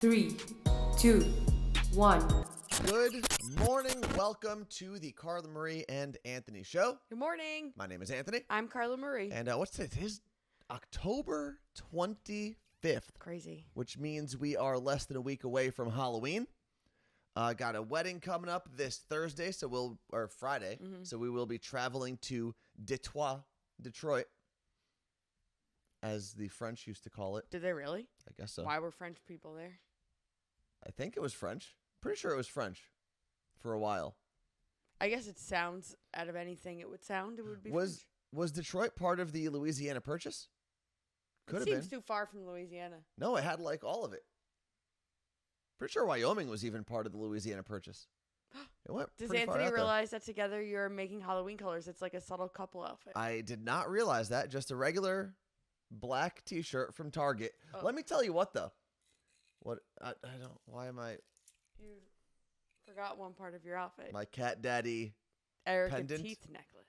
3, 2, 1. Good morning. Welcome to the Carla Marie and Anthony show. Good morning. My name is Anthony. I'm Carla Marie. And what's today? Today's October 25th. Crazy. Which means we are less than a week away from Halloween. Got a wedding coming up this Thursday, Friday. Mm-hmm. So we will be traveling to Detroit, as the French used to call it. Did they really? I guess so. Why were French people there? I think it was French. Pretty sure it was French for a while. I guess it sounds, out of anything it would sound, it would be Was French. Detroit part of the Louisiana Purchase? Could have It seems been. too far from Louisiana. No, it had like all of it. Pretty sure Wyoming was even part of the Louisiana Purchase. It went Does pretty far Anthony out there. realize that together you're making Halloween colors? It's like a subtle couple outfit. I did not realize that. Just a regular black T-shirt from Target. Oh. Let me tell you what, though. What I don't. Why am I? You forgot one part of your outfit. My cat daddy. Erica pendant? teeth necklace.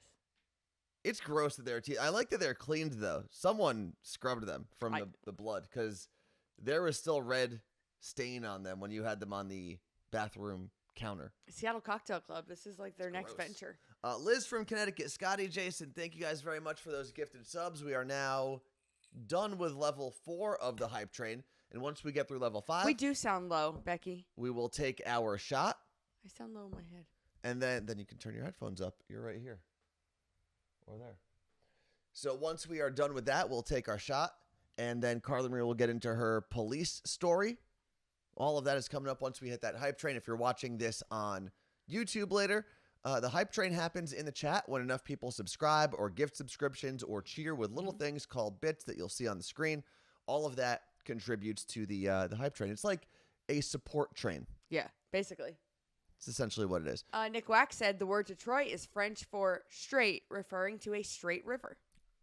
It's gross that they're teeth. I like that they're cleaned though. Someone scrubbed them from the blood because there was still red stain on them when you had them on the bathroom counter. Seattle Cocktail Club. This is like their next gross. venture. Liz from Connecticut, Scotty, Jason, thank you guys very much for those gifted subs. We are now done with level 4 of the hype train. And once we get through level 5, We do sound low, Becky. we will take our shot. I sound low in my head. And then you can turn your headphones up. You're right here. Or there. So once we are done with that, we'll take our shot. And then Carla Marie will get into her police story. All of that is coming up once we hit that hype train. If you're watching this on YouTube later, the hype train happens in the chat when enough people subscribe or gift subscriptions or cheer with little things called bits that you'll see on the screen. All of that contributes to the hype train. It's like a support train. Yeah, basically. It's essentially what it is. Nick Wack said the word Detroit is French for straight, referring to a straight river.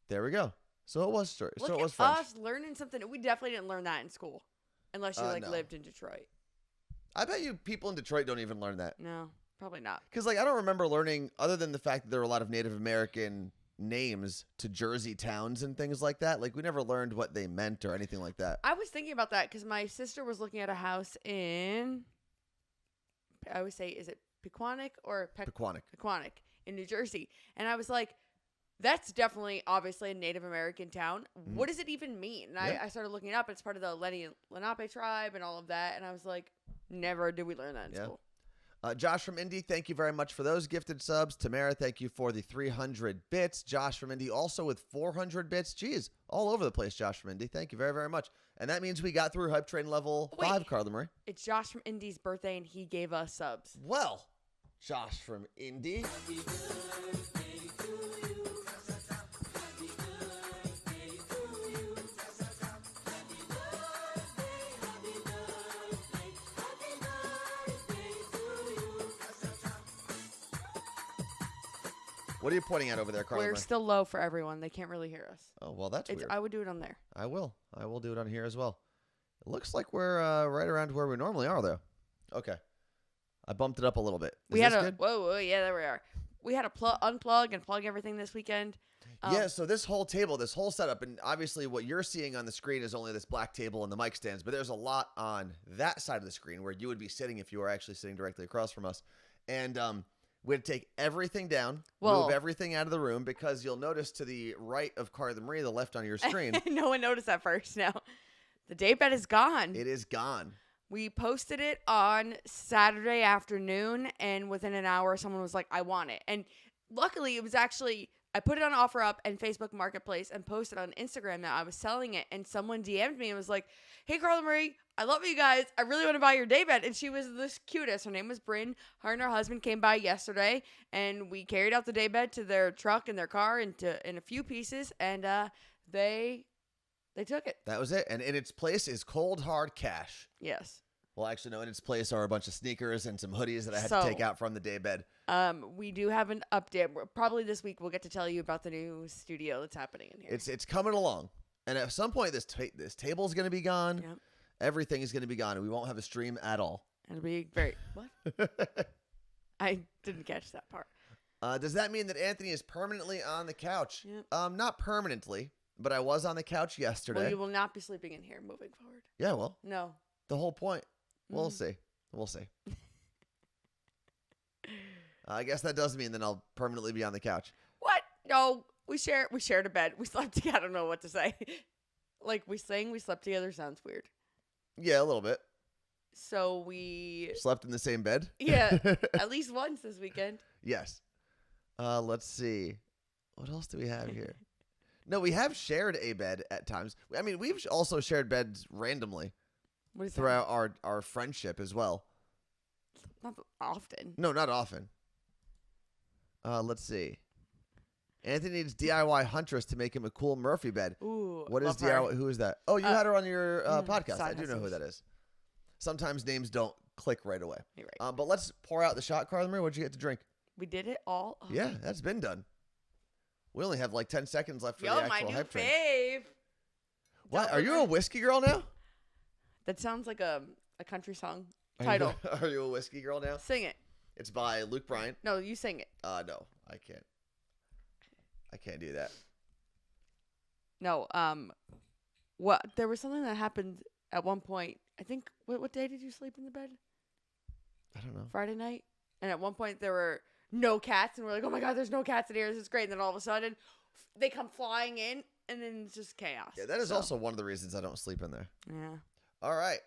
There we go. So it was straight. Look So it was at French. us learning something. We definitely didn't learn that in school, unless you No. lived in Detroit. I bet you people in Detroit don't even learn that. No, probably not. Because, I don't remember learning, other than the fact that there were a lot of Native American names to Jersey towns and things like that. We never learned what they meant or anything like that. I was thinking about that because my sister was looking at a house in, I always say, is it Pequannock or Pequannock. Pequannock in New Jersey. And I was like, that's definitely, obviously, a Native American town. What does it even mean? And Yeah. I started looking it up. It's part of the Lenape tribe and all of that. And I was like, never did we learn that in school. Josh from Indy, thank you very much for those gifted subs. Tamara, thank you for the 300 bits. Josh from Indy also with 400 bits. Jeez, all over the place, Josh from Indy. Thank you very, very much. And that means we got through Hype Train level 5, Carla Marie. It's Josh from Indy's birthday, and he gave us subs. Well, Josh from Indy. What are you pointing at over there, Carla We're Marie? still low for everyone. They can't really hear us. Oh, well, that's weird. I would do it on there. I will do it on here as well. It looks like we're right around where we normally are, though. Okay. I bumped it up a little bit. Is this good? Whoa, yeah, there we are. We had to unplug and plug everything this weekend. Yeah, so this whole table, this whole setup, and obviously what you're seeing on the screen is only this black table and the mic stands, but there's a lot on that side of the screen where you would be sitting if you were actually sitting directly across from us. And we had to take everything down, move everything out of the room, because you'll notice to the right of Carla Marie, the left on your screen. No one noticed that first. No. The daybed is gone. It is gone. We posted it on Saturday afternoon, and within an hour, someone was like, I want it. And luckily, it was actually, I put it on OfferUp and Facebook Marketplace and posted on Instagram that I was selling it. And someone DM'd me and was like, hey, Carla Marie, I love you guys. I really want to buy your daybed. And she was the cutest. Her name was Bryn. Her and her husband came by yesterday, and we carried out the daybed to their truck and their car in a few pieces, and they took it. That was it. And in its place is cold, hard cash. Yes. Well, actually, no. In its place are a bunch of sneakers and some hoodies that I had to take out from the daybed. We do have an update. Probably this week we'll get to tell you about the new studio that's happening in here. It's coming along. And at some point, this table's going to be gone. Yep. Everything is going to be gone, and we won't have a stream at all. It'll be very... What? I didn't catch that part. Does that mean that Anthony is permanently on the couch? Yep. Not permanently, but I was on the couch yesterday. Well, you will not be sleeping in here moving forward. Yeah, well. No. the whole point. We'll Mm. see. We'll see. I guess that does mean then I'll permanently be on the couch. What? No, we shared a bed. We slept together. I don't know what to say. Like we slept together sounds weird. Yeah, a little bit. So we Slept in the same bed? yeah, at least once this weekend. Yes. Let's see. What else do we have here? No, we have shared a bed at times. I mean, we've also shared beds randomly What is throughout our friendship as well. that? Not often. No, not often. Let's see. Anthony needs DIY Huntress to make him a cool Murphy bed. Ooh, What is love her. DIY? Who is that? Oh, you had her on your podcast. I Side do know who hustles. that is. Sometimes names don't click right away. You're right. But let's pour out the shot, Carla Marie. What'd you get to drink? We did it all. Oh. Yeah, that's been done. We only have like 10 seconds left for Yo, the my actual new hype train. fave. What? Are you a whiskey girl now? That sounds like a country song Are title. you, are you a whiskey girl now? Sing it. It's by Luke Bryant. No, you sing it. No, I can't. I can't do that. No, what? There was something that happened at one point. I think. What day did you sleep in the bed? I don't know. Friday night. And at one point there were no cats, and we're like, oh my god, there's no cats in here. This is great. And then all of a sudden, they come flying in, and then it's just chaos. Yeah, that is So, also one of the reasons I don't sleep in there. Yeah. All right.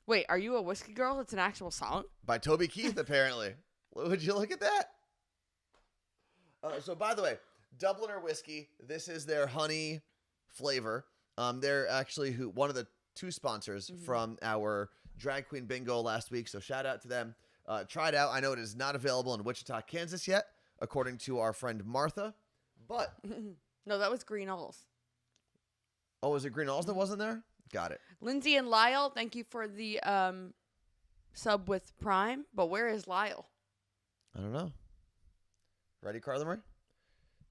Wait, are you a whiskey girl? It's an actual song. By Toby Keith, apparently. Would you look at that? So, by the way, Dubliner whiskey. This is their honey flavor. They're actually one of the two sponsors from our drag queen bingo last week. So, shout out to them. Try it out. I know it is not available in Wichita, Kansas yet, according to our friend Martha. But No, that was Green Alls. oh, was it Green Alls that wasn't there? Got it. Lindsay and Lyle, thank you for the sub with Prime. But where is Lyle? I don't know. Ready, Carla Marie?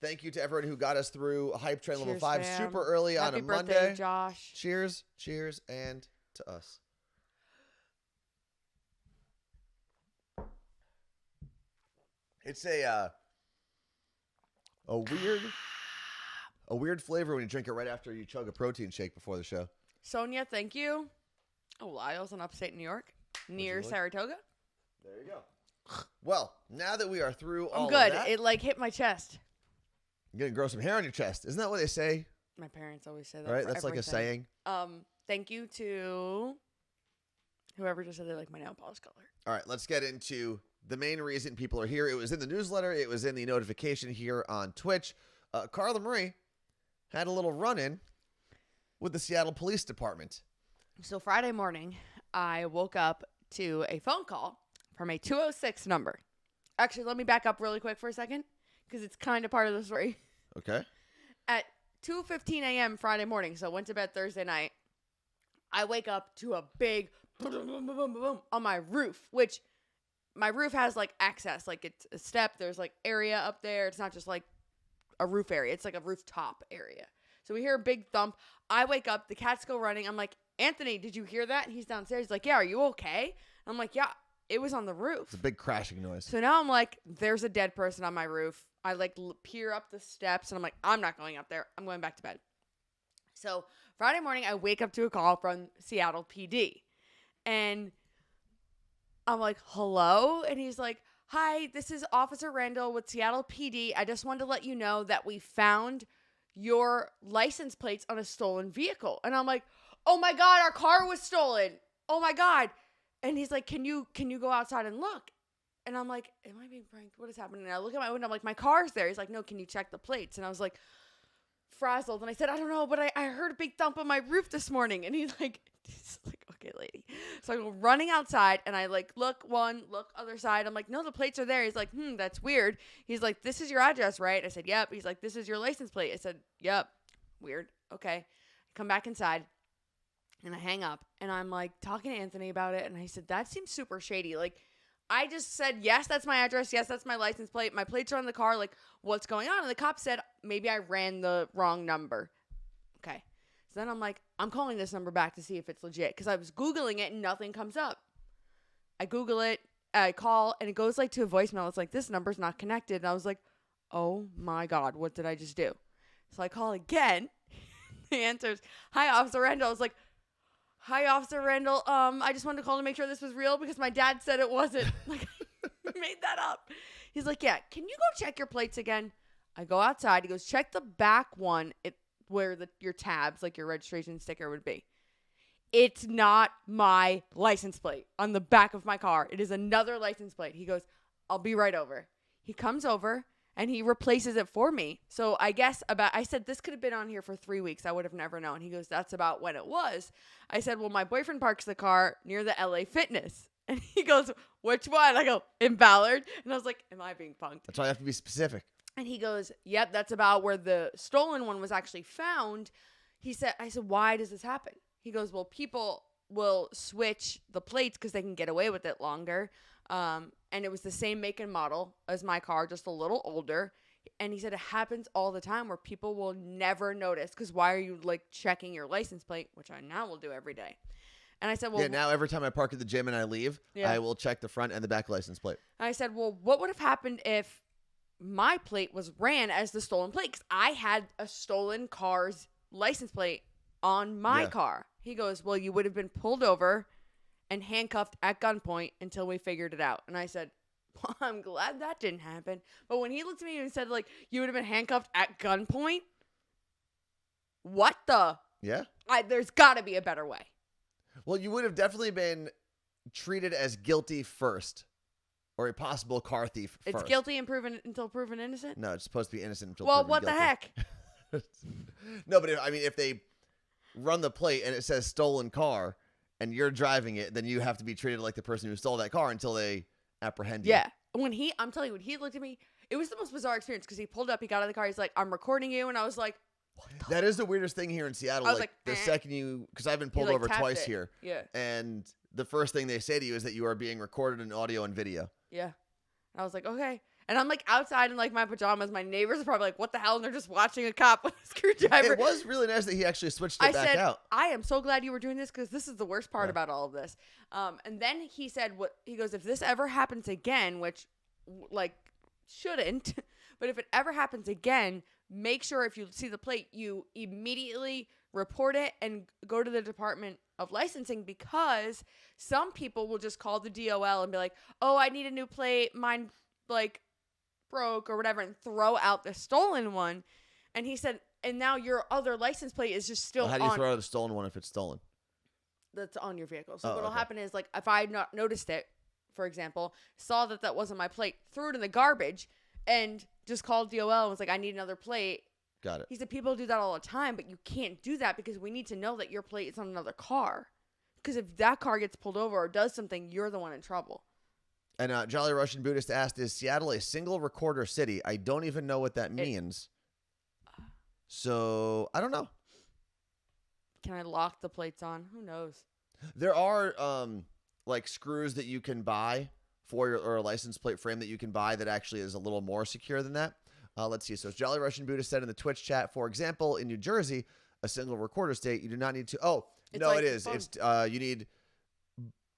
Thank you to everyone who got us through Hype Train Level Cheers, 5 fam. super early Happy on a birthday, Monday. Josh. Cheers, cheers, and to us. It's a weird flavor when you drink it right after you chug a protein shake before the show. Sonia, thank you. Oh, Lyle's in upstate New York, near you like? Saratoga. There you go. Well, now that we are through all I'm good. of that, It like hit my chest. you're gonna grow some hair on your chest. Isn't that what they say? My parents always say that. Right? for That's like a everything. saying. Thank you to whoever just said they like my nail polish color. All right, let's get into the main reason people are here. It was in the newsletter. It was in the notification here on Twitch. Carla Marie had a little run-in with the Seattle Police Department. So Friday morning, I woke up to a phone call from a 206 number. Actually, let me back up really quick for a second because it's kind of part of the story. Okay. At 2:15 a.m. Friday morning, so went to bed Thursday night, I wake up to a big boom, boom, boom, boom, boom on my roof, which my roof has like access, like it's a step. There's like area up there. It's not just like a roof area. It's like a rooftop area. So we hear a big thump. I wake up. The cats go running. I'm like, Anthony, did you hear that? And he's downstairs. He's like, yeah, are you okay? I'm like, yeah, it was on the roof. It's a big crashing noise. So now I'm like, there's a dead person on my roof. I like peer up the steps and I'm like, I'm not going up there. I'm going back to bed. So Friday morning, I wake up to a call from Seattle PD. And I'm like, hello? And he's like, hi, this is Officer Randall with Seattle PD. I just wanted to let you know that we found your license plates on a stolen vehicle. And I'm like, oh my God, our car was stolen. Oh my God. And he's like, can you go outside and look? And I'm like, am I being pranked? What is happening? And I look at my window. I'm like, my car's there. He's like, no, can you check the plates? And I was like, frazzled. And I said, I don't know, but I heard a big thump on my roof this morning. And he's like, okay, lady. So I go running outside and I like look other side. I'm like, no, the plates are there. He's like, that's weird. He's like, this is your address, right? I said, yep. He's like, this is your license plate. I said, yep. Weird. Okay. I come back inside and I hang up and I'm like talking to Anthony about it. And I said, that seems super shady. Like, I just said, yes, that's my address. Yes, that's my license plate. My plates are on the car. Like, what's going on? And the cop said, maybe I ran the wrong number. Okay. So then I'm like, I'm calling this number back to see if it's legit. Because I was Googling it and nothing comes up. I Google it. I call and it goes like to a voicemail. It's like, this number's not connected. And I was like, oh my God, what did I just do? So I call again. He answers, hi, Officer Randall. I was like, hi, Officer Randall. I just wanted to call to make sure this was real because my dad said it wasn't. Like, I made that up. He's like, yeah, can you go check your plates again? I go outside. He goes, check the back one where your tabs, like your registration sticker would be. It's not my license plate on the back of my car. It is another license plate. He goes, I'll be right over. He comes over and he replaces it for me. So I guess I said, this could have been on here for 3 weeks. I would have never known. He goes, that's about when it was. I said, well, my boyfriend parks the car near the LA Fitness. And he goes, which one? I go, in Ballard. And I was like, am I being punked? That's why you have to be specific. And he goes, yep, that's about where the stolen one was actually found. I said, why does this happen? He goes, well, people will switch the plates because they can get away with it longer. And it was the same make and model as my car, just a little older. And he said it happens all the time where people will never notice because why are you like checking your license plate, which I now will do every day. And I said, well, yeah, now every time I park at the gym and I leave, I will check the front and the back license plate. I said, well, what would have happened if my plate was ran as the stolen plate? Because I had a stolen car's license plate on my car. He goes, well, you would have been pulled over and handcuffed at gunpoint until we figured it out. And I said, well, I'm glad that didn't happen. But when he looked at me and said, like, you would have been handcuffed at gunpoint, what the? Yeah. There's got to be a better way. Well, you would have definitely been treated as guilty first, or a possible car thief first. It's guilty until proven innocent? No, it's supposed to be innocent until well, proven what guilty. the heck? No, but if they run the plate and it says stolen car and you're driving it, then you have to be treated like the person who stole that car until they apprehend you. Yeah. I'm telling you, when he looked at me, it was the most bizarre experience because he pulled up, he got out of the car, he's like, I'm recording you. And I was like, that is the weirdest thing here in Seattle. I was like the second because I've been pulled over twice here. Yeah. And the first thing they say to you is that you are being recorded in audio and video. Yeah. I was like, okay. And I'm like outside in like my pajamas. My neighbors are probably like, what the hell? And they're just watching a cop with a screwdriver. It was really nice that he actually switched it back out. I am so glad you were doing this because this is the worst part about all of this. And then he said, he goes, if this ever happens again, which like shouldn't, but if it ever happens again, make sure if you see the plate, you immediately report it and go to the Department of Licensing because some people will just call the DOL and be like, oh, I need a new plate. Mine like broke or whatever and throw out the stolen one. And he said, and now your other license plate is just still how do you throw out the stolen one if it's stolen? That's on your vehicle. So what'll happen is like if I had not noticed it, for example, saw that wasn't my plate, threw it in the garbage and just called DOL and was like, I need another plate. Got it. He said people do that all the time, but you can't do that because we need to know that your plate is on another car. Because if that car gets pulled over or does something, you're the one in trouble. And Jolly Russian Buddhist asked, is Seattle a single recorder city? I don't even know what that means. So, I don't know. Can I lock the plates on? Who knows? There are like screws that you can buy for or a license plate frame that you can buy that actually is a little more secure than that. Let's see. So Jolly Russian Buddhist said in the Twitch chat, for example, in New Jersey, a single recorder state, you do not need to. Oh, no, like it is. It's you need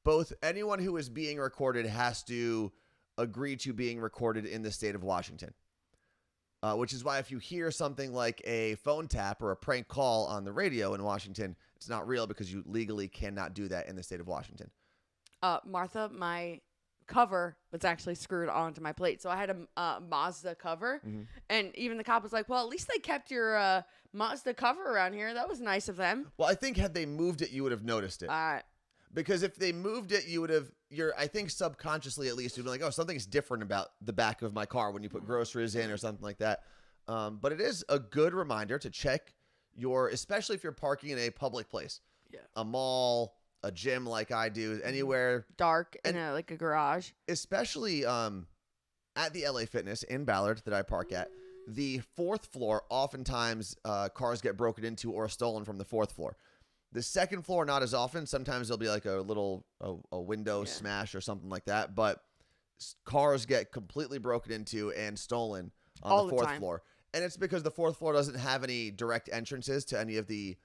both. Anyone who is being recorded has to agree to being recorded in the state of Washington. Which is why if you hear something like a phone tap or a prank call on the radio in Washington, it's not real because you legally cannot do that in the state of Washington. Martha, my cover was actually screwed onto my plate. So I had a Mazda cover. Mm-hmm. And even the cop was like, well, at least they kept your Mazda cover around here. That was nice of them. Well, I think had they moved it, you would have noticed it. Because if they moved it, you would have, I think subconsciously at least, you'd be like, oh, something's different about the back of my car when you put groceries in or something like that. But it is a good reminder to check especially if you're parking in a public place. Yeah. A mall, a gym like I do, anywhere. Dark in like a garage. Especially at the LA Fitness in Ballard that I park at, the fourth floor, oftentimes cars get broken into or stolen from the fourth floor. The second floor, not as often. Sometimes there'll be like a little a window smash or something like that. But cars get completely broken into and stolen on the fourth floor. And it's because the fourth floor doesn't have any direct entrances to any of the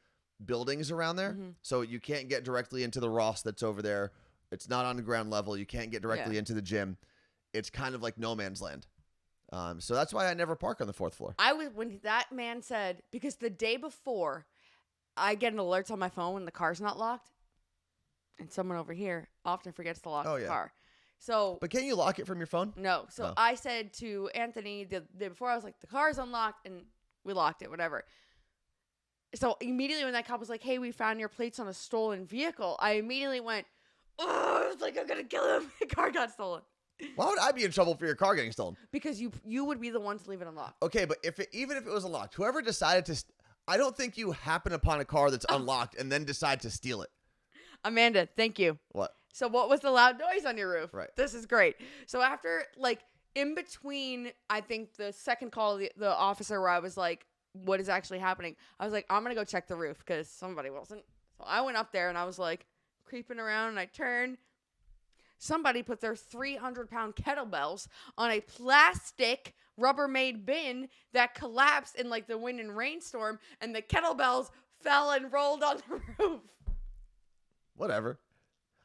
buildings around there. Mm-hmm. So you can't get directly into the Ross that's over there. It's not on the ground level. You can't get directly into the gym. It's kind of like no man's land. So that's why I never park on the fourth floor. When that man said, because the day before, I get an alert on my phone when the car's not locked. And someone over here often forgets to lock Oh, the yeah. car. So But can't you lock it from your phone? no. So Oh. I said to Anthony the day before, I was like, the car's unlocked, and we locked it, whatever. So immediately when that cop was like, hey, we found your plates on a stolen vehicle, I immediately went, oh, it's like I'm gonna kill him. The car got stolen. Why would I be in trouble for your car getting stolen? Because you would be the one to leave it unlocked. Okay, but even if it was unlocked, whoever decided to, I don't think you happen upon a car that's unlocked and then decide to steal it. Amanda, thank you. What? So what was the loud noise on your roof? Right. This is great. So after, like, in between, I think the second call of the officer where I was like, what is actually happening? I was like, I'm going to go check the roof because somebody wasn't. So I went up there and I was like creeping around and I turned. Somebody put their 300-pound kettlebells on a plastic Rubbermaid bin that collapsed in like the wind and rainstorm, and the kettlebells fell and rolled on the roof. Whatever.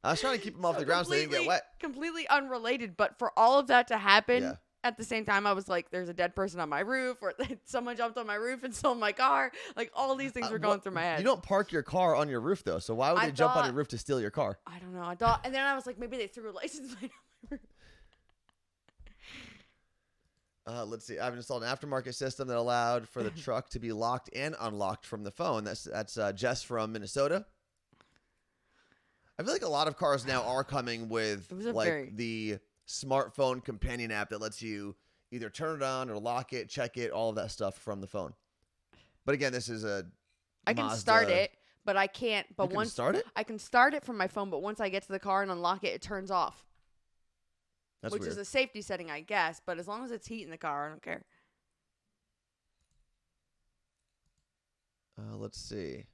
I was trying to keep them off the ground so they didn't get wet. Completely unrelated, but for all of that to happen Yeah. at the same time, I was like, there's a dead person on my roof, or someone jumped on my roof and stole my car. Like, all these things were going through my head. You don't park your car on your roof, though, so why would I they jump on thought- your roof to steal your car? I don't know. I thought, and then I was like, maybe they threw a license plate on my roof. Let's see. I've installed an aftermarket system that allowed for the truck to be locked and unlocked from the phone. That's Jess from Minnesota. I feel like a lot of cars now are coming with like the smartphone companion app that lets you either turn it on or lock it, check it, all of that stuff from the phone. But again, this is a I can Mazda. start it, but I can't. But You can once start it? I can start it from my phone, but once I get to the car and unlock it, it turns off. That's which weird. is a safety setting, I guess. But as long as it's heat in the car, I don't care. Let's see.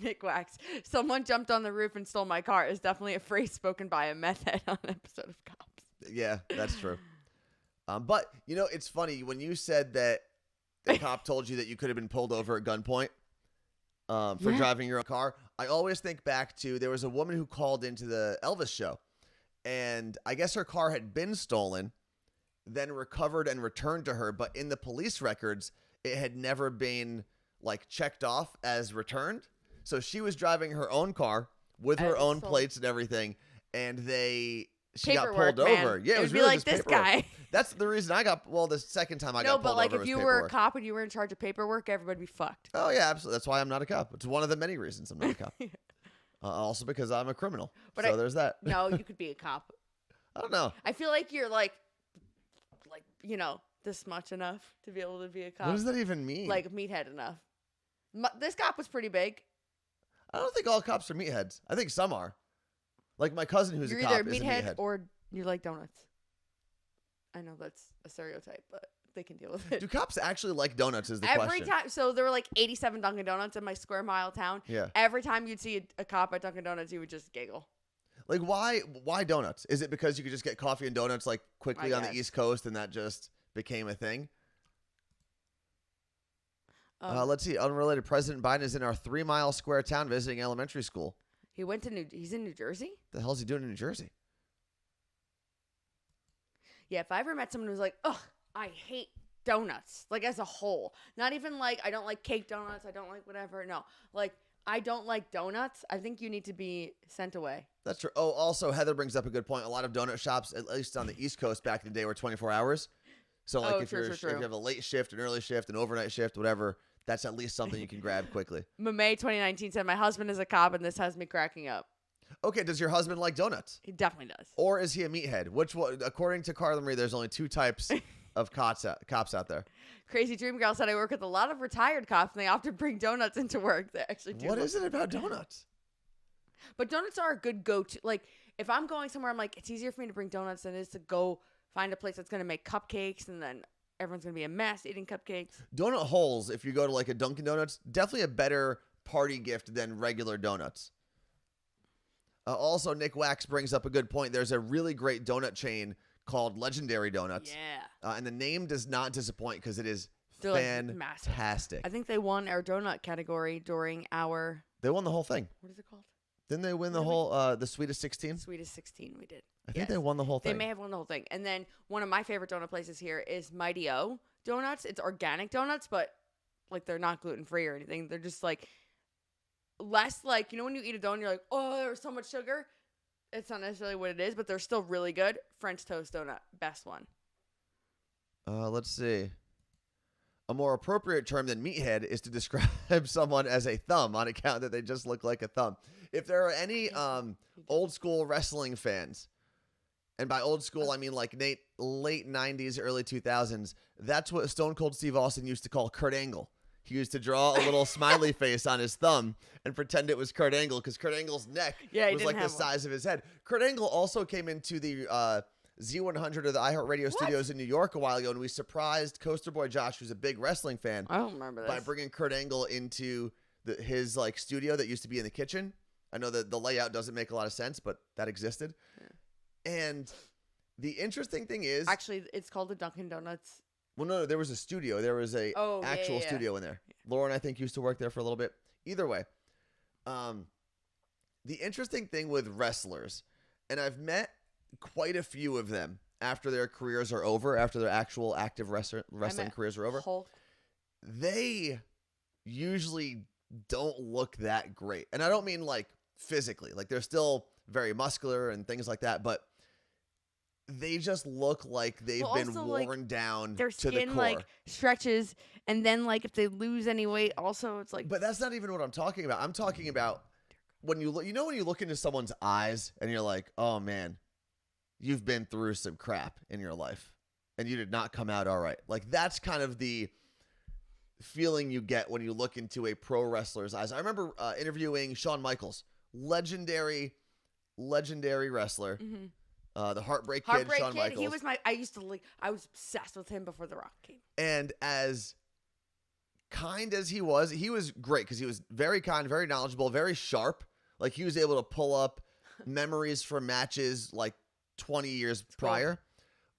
Nick Wax. Someone jumped on the roof and stole my car is definitely a phrase spoken by a meth head on an episode of Cops. Yeah, that's true. But, you know, it's funny. When you said that the cop told you that you could have been pulled over at gunpoint for driving your own car, I always think back to there was a woman who called into the Elvis show. And I guess her car had been stolen, then recovered and returned to her. But in the police records, it had never been like checked off as returned. So she was driving her own car with her own plates and everything. And she got pulled over. Yeah, it was be really like just this paperwork. guy. That's the reason I got, the second time I got pulled over. No, but like was if you were paperwork. a cop and you were in charge of paperwork, everybody would be fucked. Oh, yeah, absolutely. That's why I'm not a cop. It's one of the many reasons I'm not a cop. Also because I'm a criminal. But there's that. No, you could be a cop. I don't know. I feel like you're like, you know, this much enough to be able to be a cop. What does that even mean? Like meathead enough. This cop was pretty big. I don't think all cops are meatheads. I think some are. Like my cousin who's You're a cop either is a meathead meathead. or you like donuts. I know that's a stereotype, but they can deal with it. Do cops actually like donuts is the Every question. time, so there were like 87 Dunkin' Donuts in my square mile town. Yeah. Every time you'd see a cop at Dunkin' Donuts, you would just giggle. Like why donuts? Is it because you could just get coffee and donuts like quickly on the East Coast and that just became a thing? Let's see. Unrelated. President Biden is in our 3 Mile Square town visiting elementary school. He's in New Jersey? The hell is he doing in New Jersey? Yeah, if I ever met someone who was like, ugh, I hate donuts, like as a whole. Not even like, I don't like cake donuts, I don't like whatever. No, like, I don't like donuts. I think you need to be sent away. That's true. Oh, also, Heather brings up a good point. A lot of donut shops, at least on the East Coast back in the day, were 24 hours. So, like, if you have a late shift, an early shift, an overnight shift, whatever, that's at least something you can grab quickly. May 2019 said, my husband is a cop, and this has me cracking up. Okay, does your husband like donuts? He definitely does. Or is he a meathead? Which one? According to Carla Marie, there's only 2 types of cops out there. Crazy Dream Girl said, I work with a lot of retired cops, and they often bring donuts into work. They actually do. What is it about donuts? But donuts are a good go-to. Like, if I'm going somewhere, I'm like, it's easier for me to bring donuts than it is to go find a place that's going to make cupcakes, and then everyone's going to be a mess eating cupcakes. Donut holes, if you go to like a Dunkin' Donuts, definitely a better party gift than regular donuts. Also, Nick Wax brings up a good point. There's a really great donut chain called Legendary Donuts. Yeah. And the name does not disappoint because it is They're like fantastic. I think they won our donut category during our... They won the whole thing. What is it called? Didn't they win the whole, the Sweetest 16? Sweetest 16, we did. I think they won the whole thing. They may have won the whole thing. And then one of my favorite donut places here is Mighty O Donuts. It's organic donuts, but like they're not gluten-free or anything. They're just like less like, you know, when you eat a donut, you're like, oh, there's so much sugar. It's not necessarily what it is, but they're still really good. French toast donut, best one. Let's see. A more appropriate term than meathead is to describe someone as a thumb on account that they just look like a thumb. If there are any old school wrestling fans, and by old school I mean like late 90s, early 2000s, that's what Stone Cold Steve Austin used to call Kurt Angle. He used to draw a little smiley face on his thumb and pretend it was Kurt Angle because Kurt Angle's neck was like the size of his head. Kurt Angle also came into the Z100 of the iHeartRadio studios in New York a while ago, and we surprised Coaster Boy Josh, who's a big wrestling fan. I don't remember this. By bringing Kurt Angle into his like studio that used to be in the kitchen. I know that the layout doesn't make a lot of sense, but that existed. Yeah. And the interesting thing is... Actually, it's called the Dunkin' Donuts. Well, no, there was a studio. There was a actual studio in there. Lauren, I think, used to work there for a little bit. Either way, the interesting thing with wrestlers, and I've met quite a few of them after their careers are over, after their actual active wrestling careers are over, Hulk. They usually don't look that great. And I don't mean like physically. Like they're still very muscular and things like that, but they just look like they've been worn down their to the skin core. like stretches, and then like if they lose any weight, also it's like. But that's not even what I'm talking about. I'm talking about when you look. You know when you look into someone's eyes and you're like, "Oh man, you've been through some crap in your life, and you did not come out all right." Like that's kind of the feeling you get when you look into a pro wrestler's eyes. I remember interviewing Shawn Michaels, legendary wrestler. Mm-hmm. The Heartbreak Kid, Shawn Michaels. He was I was obsessed with him before The Rock came. And as kind as he was great because he was very kind, very knowledgeable, very sharp. Like he was able to pull up memories from matches like 20 years prior.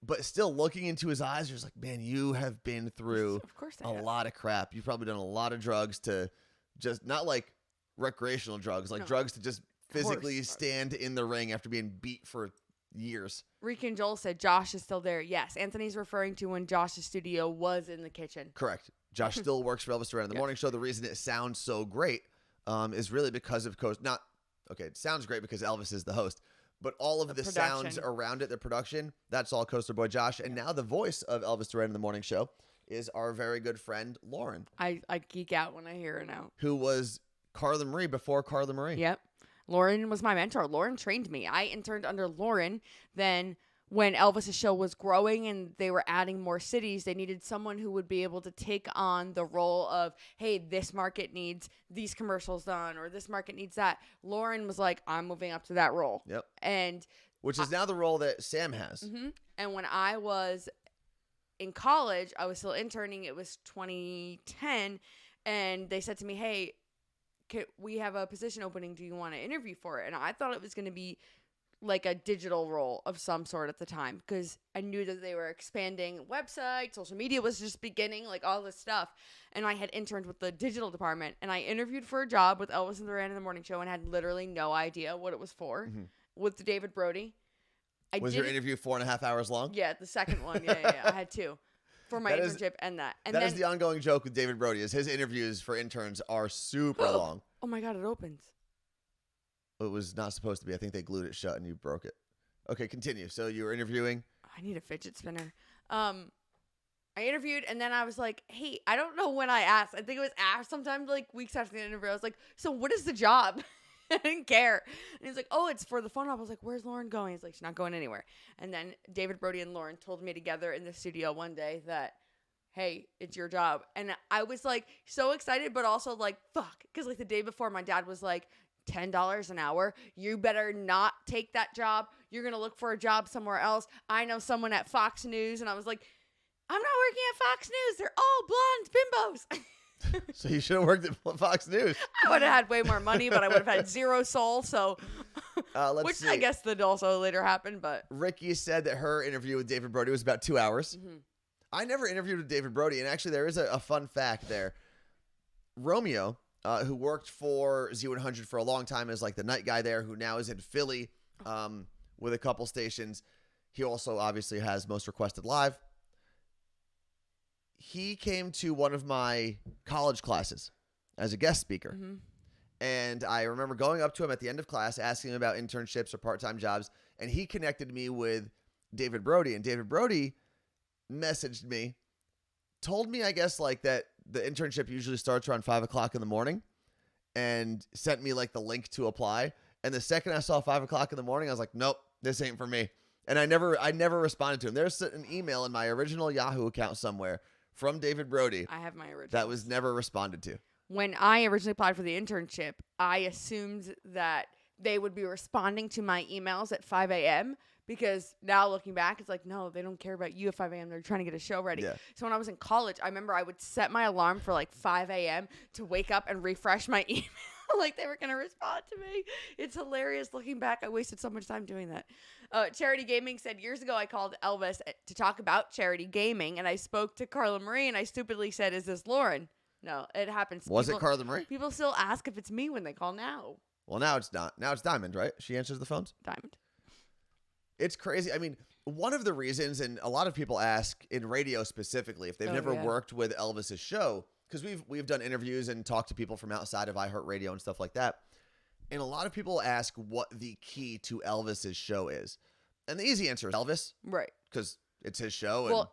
But still looking into his eyes, you're just like, man, you have been through a lot of crap. You've probably done a lot of drugs to just not like recreational drugs, like drugs to just physically stand in the ring after being beat for years. Rick and Joel said Josh is still there. Yes, Anthony's referring to when Josh's studio was in the kitchen. Correct. Josh still works for Elvis Duran in the morning show. The reason it sounds so great is really because of it sounds great because Elvis is the host, but all of the sounds around it, the production, that's all Coaster Boy Josh. And now the voice of Elvis Duran in the morning show is our very good friend Lauren. I geek out when I hear her now. Who was Carla Marie before Carla Marie. Yep. Lauren was my mentor. Lauren trained me. I interned under Lauren. Then when Elvis's show was growing and they were adding more cities, they needed someone who would be able to take on the role of, hey, this market needs these commercials done or this market needs that. Lauren was like, I'm moving up to that role. Yep. And which is now the role that Sam has. Mm-hmm. And when I was in college, I was still interning. It was 2010. And they said to me, hey, we have a position opening. Do you want to interview for it? And I thought it was going to be like a digital role of some sort at the time because I knew that they were expanding website, social media was just beginning, like all this stuff. And I had interned with the digital department and I interviewed for a job with Elvis and Duran in the morning show and had literally no idea what it was for with David Brody. Was your interview 4.5 hours long? Yeah, the second one. Yeah. I had two. For my internship and that. And that is the ongoing joke with David Brody is his interviews for interns are super long. Oh my God, it opens. It was not supposed to be. I think they glued it shut and you broke it. Okay, continue. So you were interviewing. I need a fidget spinner. I interviewed and then I was like, hey, I don't know when I asked. I think it was sometimes like weeks after the interview. I was like, so what is the job? I didn't care. And he's like, oh, it's for the phone op. I was like, where's Lauren going? He's like, she's not going anywhere. And then David Brody and Lauren told me together in the studio one day that, hey, it's your job. And I was like so excited, but also like, fuck. Because like the day before, my dad was like, $10 an hour. You better not take that job. You're going to look for a job somewhere else. I know someone at Fox News. And I was like, I'm not working at Fox News. They're all blonde bimbos. So you should have worked at Fox News. I would have had way more money, but I would have had zero soul. So, let's see. I guess that also later happened. But Ricky said that her interview with David Brody was about 2 hours. Mm-hmm. I never interviewed with David Brody, and actually there is a fun fact there. Romeo, who worked for Z100 for a long time as like the night guy there, who now is in Philly with a couple stations. He also obviously has Most Requested Live. He came to one of my college classes as a guest speaker. Mm-hmm. And I remember going up to him at the end of class, asking him about internships or part-time jobs. And he connected me with David Brody. And David Brody messaged me, told me, I guess, like that the internship usually starts around 5 o'clock in the morning, and sent me like the link to apply. And the second I saw 5 o'clock in the morning, I was like, nope, this ain't for me. And I never responded to him. There's an email in my original Yahoo account somewhere from David Brody I have my original. that was never responded to. When I originally applied for the internship, I assumed that they would be responding to my emails at 5 a.m. because now looking back, it's like, no, they don't care about you at 5 a.m. They're trying to get a show ready. Yeah. So when I was in college, I remember I would set my alarm for like 5 a.m. to wake up and refresh my email like they were going to respond to me. It's hilarious looking back. I wasted so much time doing that. Charity Gaming said, years ago I called Elvis to talk about charity gaming, and I spoke to Carla Marie, and I stupidly said, is this Lauren? No, it happens. Was it Carla Marie? People still ask if it's me when they call now. Well, now it's not. Now it's Diamond, right? She answers the phones? Diamond. It's crazy. I mean, one of the reasons, and a lot of people ask in radio specifically, if they've never worked with Elvis's show, because we've done interviews and talked to people from outside of iHeartRadio and stuff like that. And a lot of people ask what the key to Elvis's show is. And the easy answer is Elvis. Right. Because it's his show and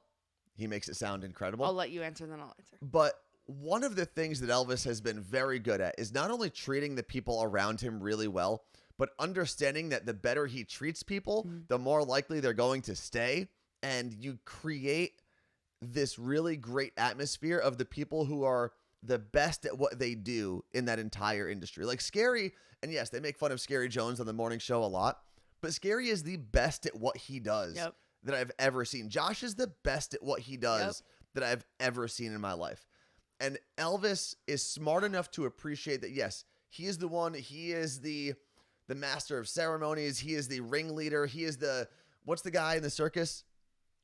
he makes it sound incredible. I'll let you answer, then I'll answer. But one of the things that Elvis has been very good at is not only treating the people around him really well, but understanding that the better he treats people, the more likely they're going to stay. And you create this really great atmosphere of the people who are the best at what they do in that entire industry. Like Scary, and yes, they make fun of Scary Jones on the morning show a lot, but Scary is the best at what he does that I've ever seen. Josh is the best at what he does that I've ever seen in my life. And Elvis is smart enough to appreciate that, yes, he is the one, he is the master of ceremonies, he is the ringleader, he is the, what's the guy in the circus?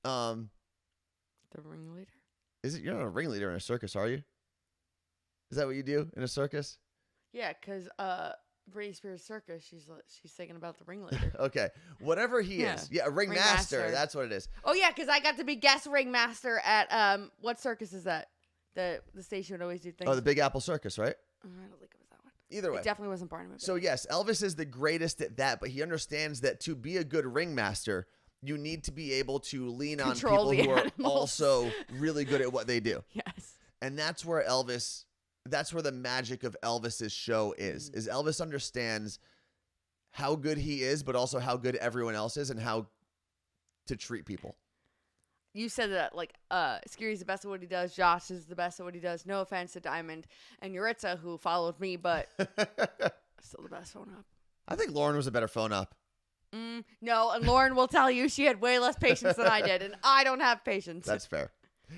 The ringleader? You're not a ringleader in a circus, are you? Is that what you do in a circus? Yeah, because Britney Spears Circus, she's thinking about the ringleader. Okay, whatever he is. Yeah, a ringmaster, that's what it is. Oh, yeah, because I got to be guest ringmaster at, what circus is that? The station would always do things. Oh, the Big Apple Circus, right? I don't think it was that one. Either way. It definitely wasn't Barnum. So, yes, Elvis is the greatest at that, but he understands that to be a good ringmaster, you need to be able to lean on people who are also really good at what they do. Yes. And that's where the magic of Elvis's show is Elvis understands how good he is, but also how good everyone else is and how to treat people. You said that, like, Scary's the best at what he does. Josh is the best at what he does. No offense to Diamond and Yuritsa, who followed me, but still the best phone up. I think Lauren was a better phone up. No, and Lauren will tell you she had way less patience than I did, and I don't have patience. That's fair.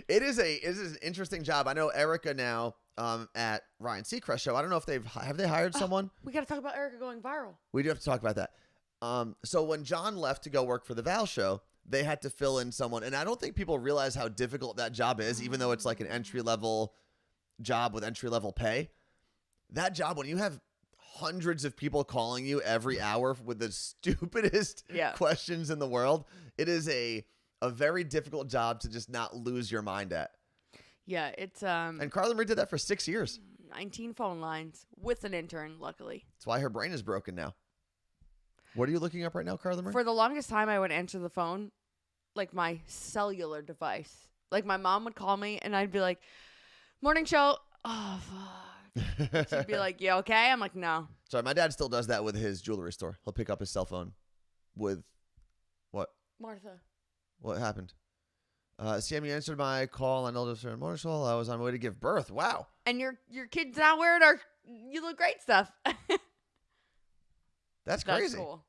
It is an interesting job. I know Erica now at Ryan Seacrest show. I don't know if have they hired someone? We got to talk about Erica going viral. We do have to talk about that. So when John left to go work for the Val show, they had to fill in someone. And I don't think people realize how difficult that job is, even though it's like an entry-level job with entry-level pay. That job, when you have hundreds of people calling you every hour with the stupidest questions in the world, it is a very difficult job to just not lose your mind at. Yeah, it's And Carla Marie did that for 6 years. 19 phone lines with an intern, luckily. That's why her brain is broken now. What are you looking up right now, Carla Marie? For the longest time, I would answer the phone, like my cellular device. Like my mom would call me, and I'd be like, "Morning show." Oh fuck. She'd be like, "You okay?" I'm like, "No." Sorry, my dad still does that with his jewelry store. He'll pick up his cell phone with what? Martha. What happened? Sam, you answered my call on Elder Morning Show. I was on my way to give birth. Wow. And your kid's now wearing our You Look Great stuff. That's crazy. That's cool.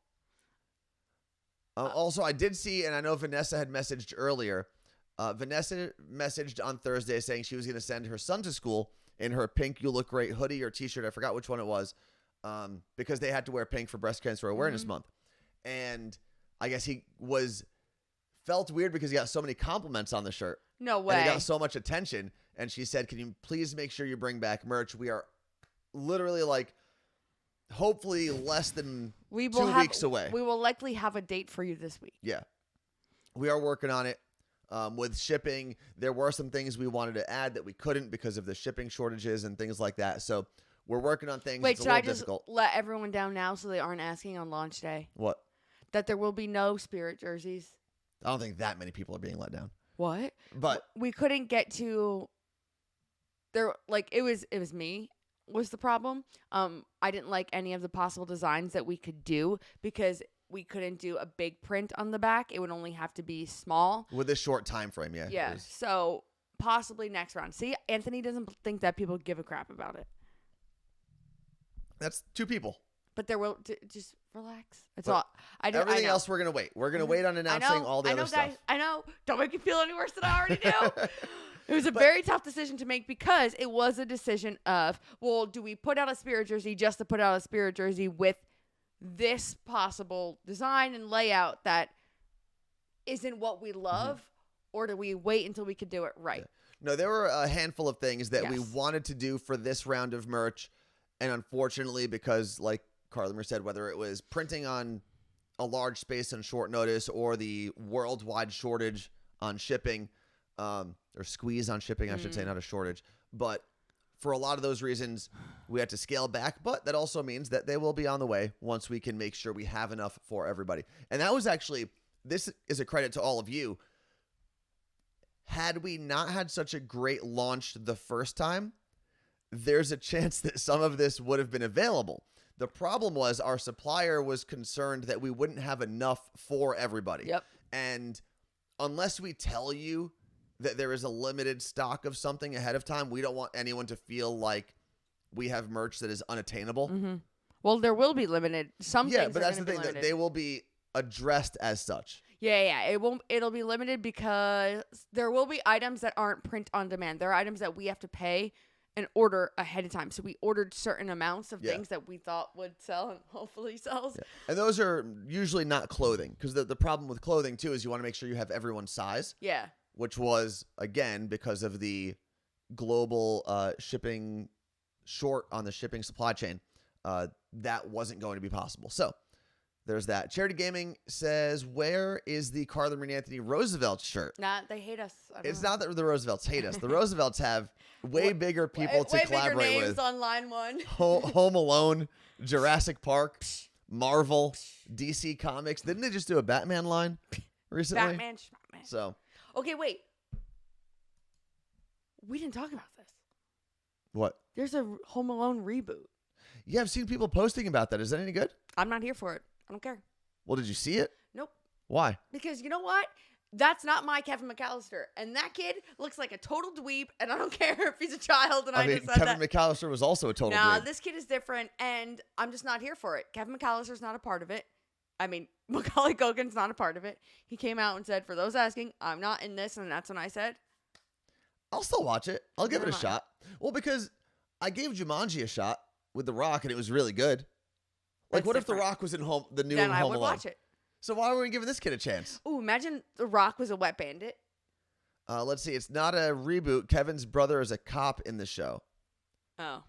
Also, I did see, and I know Vanessa had messaged earlier. Vanessa messaged on Thursday saying she was going to send her son to school in her pink You Look Great hoodie or T-shirt. I forgot which one it was, because they had to wear pink for Breast Cancer Awareness Month. And I guess he felt weird because he got so many compliments on the shirt. No way. And he got so much attention. And she said, "Can you please make sure you bring back merch? We are literally like, hopefully less than 2 weeks away. We will likely have a date for you this week." Yeah. We are working on it. With shipping, there were some things we wanted to add that we couldn't because of the shipping shortages and things like that. So We're working on things. Wait, it's a should I little just difficult. let everyone down now so they aren't asking on launch day? What? That there will be no Spirit jerseys. I don't think that many people are being let down. What? But We couldn't get to there. Like it was me was the problem. I didn't like any of the possible designs that we could do because we couldn't do a big print on the back. It would only have to be small. with this short time frame, yeah. Yeah. So possibly next round. See, Anthony doesn't think that people give a crap about it. That's 2 people. But there will just relax. That's But all. Everything I know. else we're gonna wait. We're gonna wait on announcing all the I know, other stuff. guys. I know. Don't make me feel any worse than I already do. It was a very tough decision to make because it was a decision of, well, do we put out a Spirit jersey just to put out a Spirit jersey with this possible design and layout that isn't what we love, or do we wait until we could do it right? Yeah. No, there were a handful of things that we Yes. wanted to do for this round of merch, and unfortunately, because like Carla Marie said, whether it was printing on a large space on short notice or the worldwide shortage on shipping, or squeeze on shipping, I should say, not a shortage. But for a lot of those reasons, we had to scale back. But that also means that they will be on the way once we can make sure we have enough for everybody. And that was actually, this is a credit to all of you. Had we not had such a great launch the first time, there's a chance that some of this would have been available. The problem was our supplier was concerned that we wouldn't have enough for everybody. Yep. And unless we tell you that there is a limited stock of something ahead of time, we don't want anyone to feel like we have merch that is unattainable. Mm-hmm. Well, there will be limited. Some Yeah, things but are that's the gonna be thing, that limited. they will be addressed as such. Yeah. It won't. It'll be limited because there will be items that aren't print on demand. There are items that we have to pay and order ahead of time. So we ordered certain amounts of things that we thought would sell and hopefully sells. Yeah. And those are usually not clothing, because the problem with clothing too is you want to make sure you have everyone's size, Yeah. which was, again, because of the global shipping short on the shipping supply chain, that wasn't going to be possible. So there's that. Charity Gaming says, where is the Carla Marie Anthony Roosevelt shirt? Nah, they hate us. I don't It's know. not that the Roosevelts hate us. The Roosevelts have way bigger people to way collaborate bigger names with. on line one. Home Alone, Jurassic Park, Marvel, DC Comics. Didn't they just do a Batman line recently? Batman. So Okay, wait. We didn't talk about this. what? There's a Home Alone reboot. Yeah, I've seen people posting about that. Is that any good? I'm not here for it. I don't care. Well, did you see it? Nope. Why? Because you know what? That's not my Kevin McAllister. And that kid looks like a total dweeb. And I don't care if he's a child. And I, I mean, just said Kevin that. McAllister was also a total Nah, dweeb. this kid is different. And I'm just not here for it. Kevin McAllister's not a part of it. I mean, Macaulay Culkin's not a part of it. He came out and said, for those asking, I'm not in this. And that's when I said, I'll still watch it. I'll give it a Never mind. shot. Well, because I gave Jumanji a shot with The Rock, and it was really good. Like, That's what if The different. Rock was in the new then Home I Alone? would watch it. So why are we giving this kid a chance? Ooh, imagine The Rock was a wet bandit. Let's see. It's not a reboot. Kevin's brother is a cop in the show. Oh.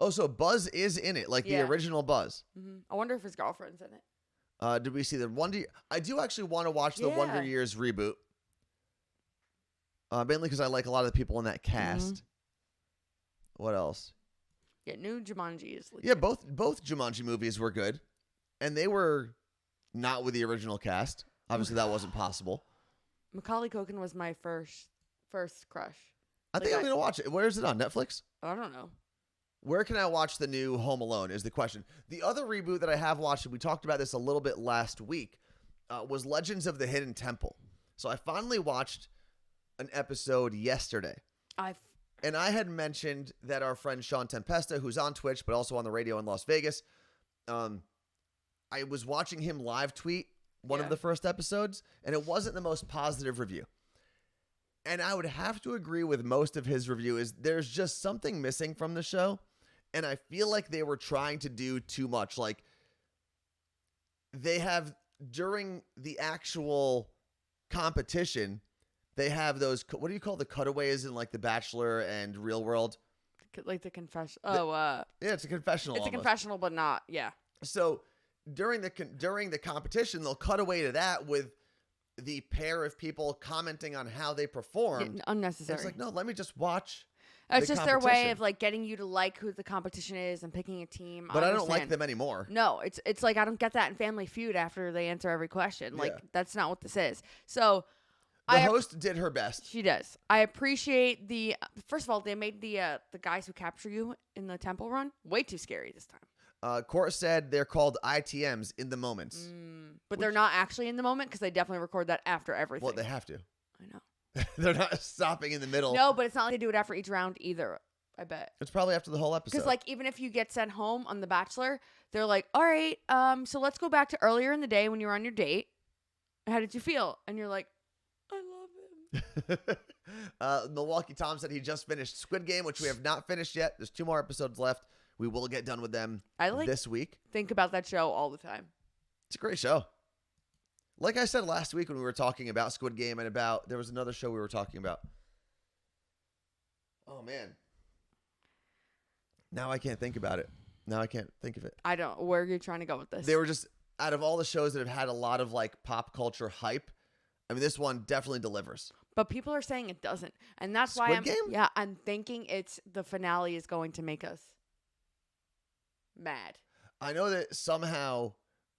Oh, so Buzz is in it, like Yeah. the original Buzz. Mm-hmm. I wonder if his girlfriend's in it. Did we see the Wonder? I do actually want to watch the Wonder Yeah. Years reboot. Mainly because I like a lot of the people in that cast. What else? Yeah, new Jumanji is legit. Yeah, both Jumanji movies were good, and they were not with the original cast. Obviously, that wasn't possible. Macaulay Culkin was my first crush. I think Like, I'm gonna watch it. Where is it on Netflix? I don't know. Where can I watch the new Home Alone is the question. The other reboot that I have watched, and we talked about this a little bit last week, was Legends of the Hidden Temple. So I finally watched an episode yesterday. And I had mentioned that our friend Sean Tempesta, who's on Twitch, but also on the radio in Las Vegas, I was watching him live tweet one of the first episodes, and it wasn't the most positive review. And I would have to agree with most of his review is there's just something missing from the show. And I feel like they were trying to do too much. Like, they have, during the actual competition, they have those, what do you call the cutaways in like The Bachelor and Real World? Like the confession. Yeah, it's a confessional. It's a almost. confessional, but not. Yeah. So during the competition, they'll cut away to that with the pair of people commenting on how they performed. Unnecessary. It's like, no, let me just watch It's the just their way competition. of like getting you to like who the competition is and picking a team. But I don't like understand. them anymore. No, it's like I don't get that in Family Feud after they answer every question. Like Yeah. that's not what this is. So The host did her best. she does. I appreciate the first of all, they made the guys who capture you in the temple run way too scary this time. Court said they're called ITMs, in the moments. But they're not actually in the moment because they definitely record that after everything. Well, they have to. I know. They're not stopping in the middle. No, but it's not like they do it after each round either. I bet. It's probably after the whole episode. Because like even if you get sent home on The Bachelor, they're like, all right, so let's go back to earlier in the day when you were on your date. How did you feel? And you're like, I love him. Milwaukee Tom said he just finished Squid Game, which we have not finished yet. There's 2 more episodes left. We will get done with them this week. Think about that show all the time. It's a great show. Like I said last week when we were talking about Squid Game and there was another show we were talking about. Oh, man. Now I can't think about it. Now I can't think of it. I don't. Where are you trying to go with this? They were just, out of all the shows that have had a lot of like pop culture hype, I mean, this one definitely delivers. But people are saying it doesn't. And that's why Squid Game? I'm thinking it's the finale is going to make us mad. I know that somehow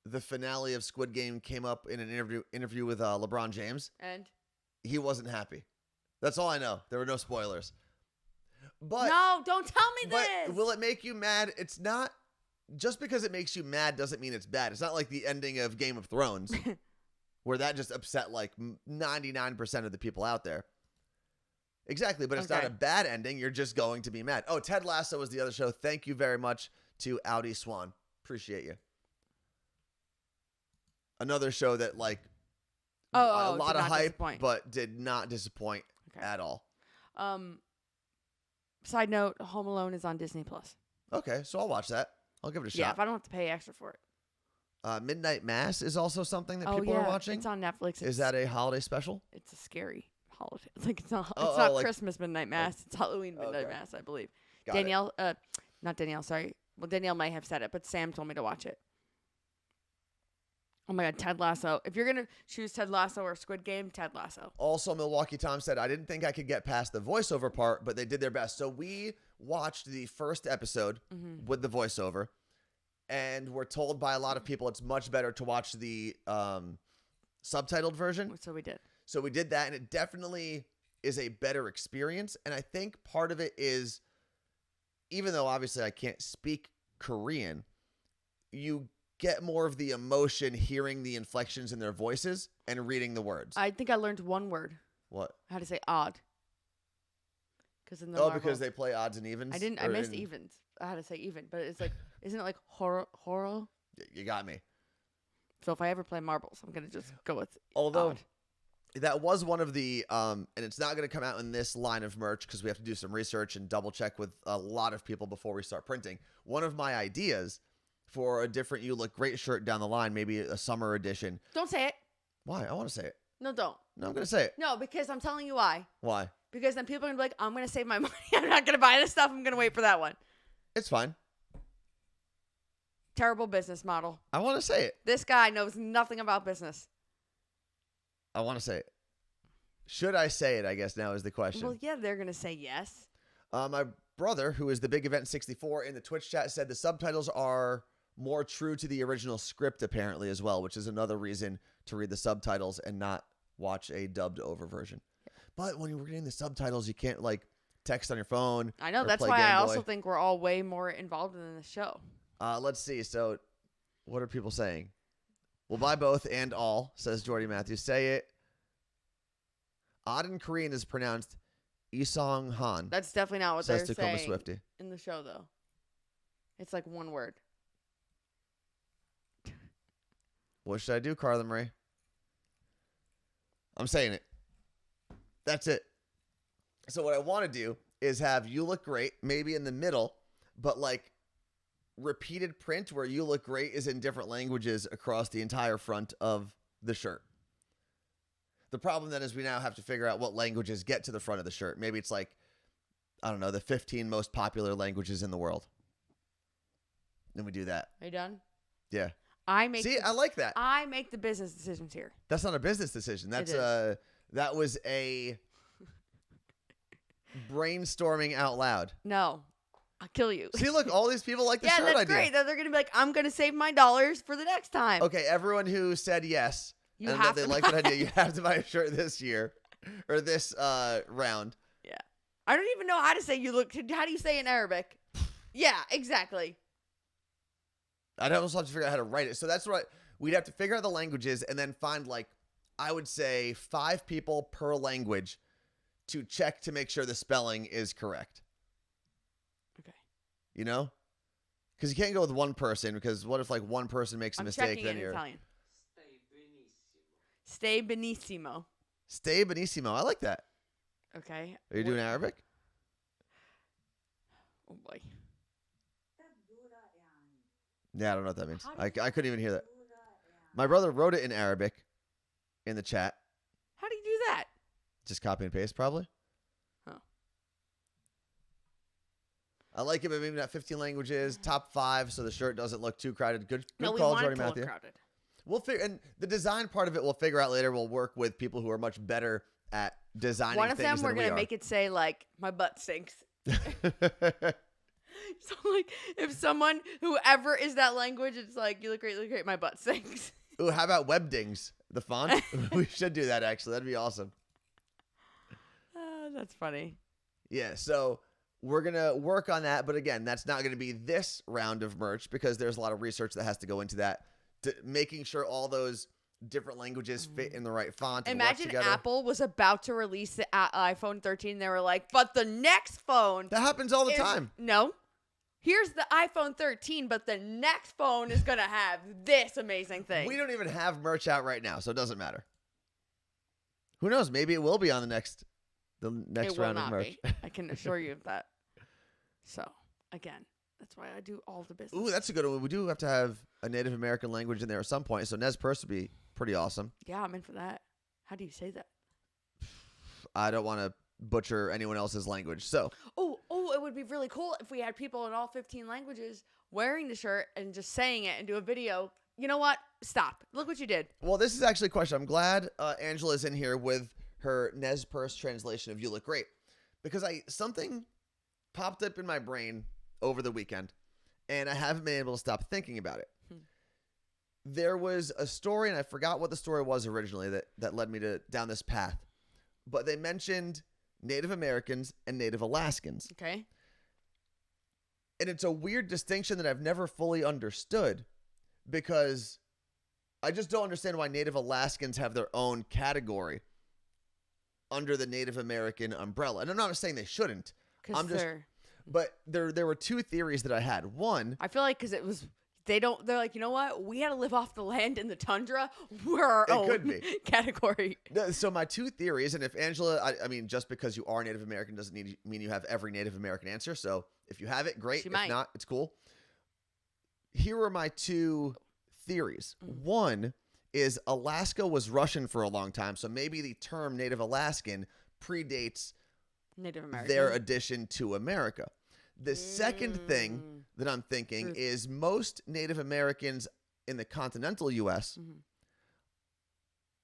the finale of Squid Game came up in an interview with LeBron James. And He wasn't happy. That's all I know. There were no spoilers. But no, don't tell me but this. will it make you mad? It's not. Just because it makes you mad doesn't mean it's bad. It's not like the ending of Game of Thrones, where that just upset like 99% of the people out there. Exactly, but it's not a bad ending. You're just going to be mad. Oh, Ted Lasso was the other show. Thank you very much to Audi Swan. Appreciate you. Another show that like a lot of hype, but did not disappoint at all. Side note: Home Alone is on Disney Plus. Okay, so I'll watch that. I'll give it a shot. Yeah, if I don't have to pay extra for it. Midnight Mass is also something that people are watching. It's on Netflix. Is that a holiday special? It's a scary holiday. Like it's not. Oh, It's not like, Christmas Midnight Mass. It's Halloween Midnight Mass, I believe. Got Danielle, not Danielle. Sorry. Well, Danielle might have said it, but Sam told me to watch it. Oh my God, Ted Lasso. If you're gonna choose Ted Lasso or Squid Game, Ted Lasso. Also, Milwaukee Tom said, I didn't think I could get past the voiceover part, but they did their best. So we watched the first episode with the voiceover, and we're told by a lot of people it's much better to watch the subtitled version. So we did. So we did that, and it definitely is a better experience. And I think part of it is, even though obviously I can't speak Korean, you get more of the emotion hearing the inflections in their voices and reading the words. I think I learned one word. What? How to say odd. Because in the because they play odds and evens? I missed evens. I had to say even, but it's like, isn't it like horror? You got me. So if I ever play marbles, I'm going to just go with Although odd. That was one of the, and it's not going to come out in this line of merch because we have to do some research and double check with a lot of people before we start printing. One of my ideas for a different You Look Great shirt down the line, maybe a summer edition. Don't say it. Why? I want to say it. No, don't. No, I'm going to say it. No, because I'm telling you why. Why? Because then people are going to be like, I'm going to save my money. I'm not going to buy this stuff. I'm going to wait for that one. It's fine. Terrible business model. I want to say it. This guy knows nothing about business. I want to say it. Should I say it, I guess now is the question. Well, yeah, they're going to say yes. My brother, who is the Big Event 64 in the Twitch chat, said the subtitles are more true to the original script apparently as well, which is another reason to read the subtitles and not watch a dubbed over version. But when you're reading the subtitles, you can't like text on your phone. I know. That's why I also think we're all way more involved in the show. Let's see. So what are people saying? We'll buy both and all, says Jordy Matthews. Say it. Odd in Korean is pronounced Isong Han. That's definitely not what they're says Tacoma saying Swifty. in the show, though. It's like one word. What should I do, Carla Marie? I'm saying it. That's it. So what I want to do is have You Look Great, maybe in the middle, but like repeated print where You Look Great is in different languages across the entire front of the shirt. The problem then is we now have to figure out what languages get to the front of the shirt. Maybe it's like, I don't know, the 15 most popular languages in the world. Then we do that. Are you done? Yeah. I like that. I make the business decisions here. That's not a business decision. That's It is. that was a brainstorming out loud. No. I'll kill you. See, look, all these people like the shirt that's idea. great. They're going to be like, I'm going to save my dollars for the next time. Okay, everyone who said yes You and have that they to like that idea, you have to buy a shirt this year or this round. Yeah. I don't even know how to say you look. How do you say in Arabic? Yeah, exactly. I'd also have to figure out how to write it. So that's what we'd have to figure out the languages and then find, like, I would say 5 people per language to check to make sure the spelling is correct. Okay. You know? Because you can't go with one person, because what if, like, one person makes a I'm mistake, checking then it in you're... Italian. Stay benissimo. Stay benissimo. I like that. Okay. Are you doing Arabic? Oh, boy. Yeah, I don't know what that means. How do I couldn't even hear that. My brother wrote it in Arabic in the chat. How do you do that? Just copy and paste, probably. Oh. I like it, but maybe not 15 languages. Top 5, so the shirt doesn't look too crowded. Good No, we call, want Jordy it to look Matthew. crowded. We'll figure, and the design part of it we'll figure out later. We'll work with people who are much better at designing One of things them, we're than going we to are. make it say, like, my butt stinks. So, like, if someone, whoever is that language, it's like, you look great, my butt stinks. Ooh, how about Webdings? The font? We should do that, actually. That'd be awesome. That's funny. Yeah, so we're going to work on that. But again, that's not going to be this round of merch because there's a lot of research that has to go into that, making sure all those different languages fit in the right font and work Imagine together. Apple was about to release the iPhone 13. They were like, but the next phone. That happens all the is- time. No. Here's the iPhone 13, but the next phone is going to have this amazing thing. We don't even have merch out right now, so it doesn't matter. Who knows? Maybe it will be on the next It will round of not merch. be. I can assure you of that. So, again, that's why I do all the business. Ooh, that's a good one. We do have to have a Native American language in there at some point, so Nez Perce would be pretty awesome. Yeah, I'm in for that. How do you say that? I don't want to butcher anyone else's language, so... Oh, it would be really cool if we had people in all 15 languages wearing the shirt and just saying it and do a video. You know what? Stop. Look what you did. Well, this is actually a question. I'm glad Angela's in here with her Nez Perce translation of "You Look Great," because something popped up in my brain over the weekend, and I haven't been able to stop thinking about it. There was a story, and I forgot what the story was originally that led me down this path, but they mentioned Native Americans and Native Alaskans. Okay. And it's a weird distinction that I've never fully understood because I just don't understand why Native Alaskans have their own category under the Native American umbrella. And I'm not saying they shouldn't. But there were 2 theories that I had. One, I feel like because it was, they're like, you know what? We had to live off the land in the tundra. We're our own could be. category. so my 2 theories, and if Angela, I mean, just because you are Native American doesn't mean you have every Native American answer. So if you have it, great. She If might. not, it's cool. Here are my 2 theories. One is Alaska was Russian for a long time, so maybe the term Native Alaskan predates Native American. their addition to America. The second thing that I'm thinking is most Native Americans in the continental U.S.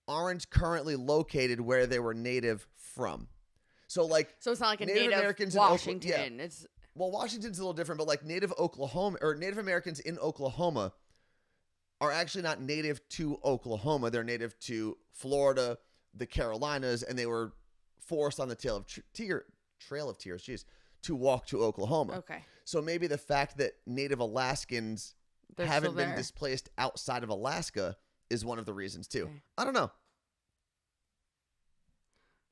aren't currently located where they were native from. So it's not like a Native Americans Washington. It's Washington's a little different, but like Native Oklahoma or Native Americans in Oklahoma are actually not native to Oklahoma. They're native to Florida, the Carolinas, and they were forced on the Trail of Tears, to walk to Oklahoma. Okay. So maybe the fact that Native Alaskans They're haven't still been there. displaced outside of Alaska is one of the reasons too. Okay. I don't know.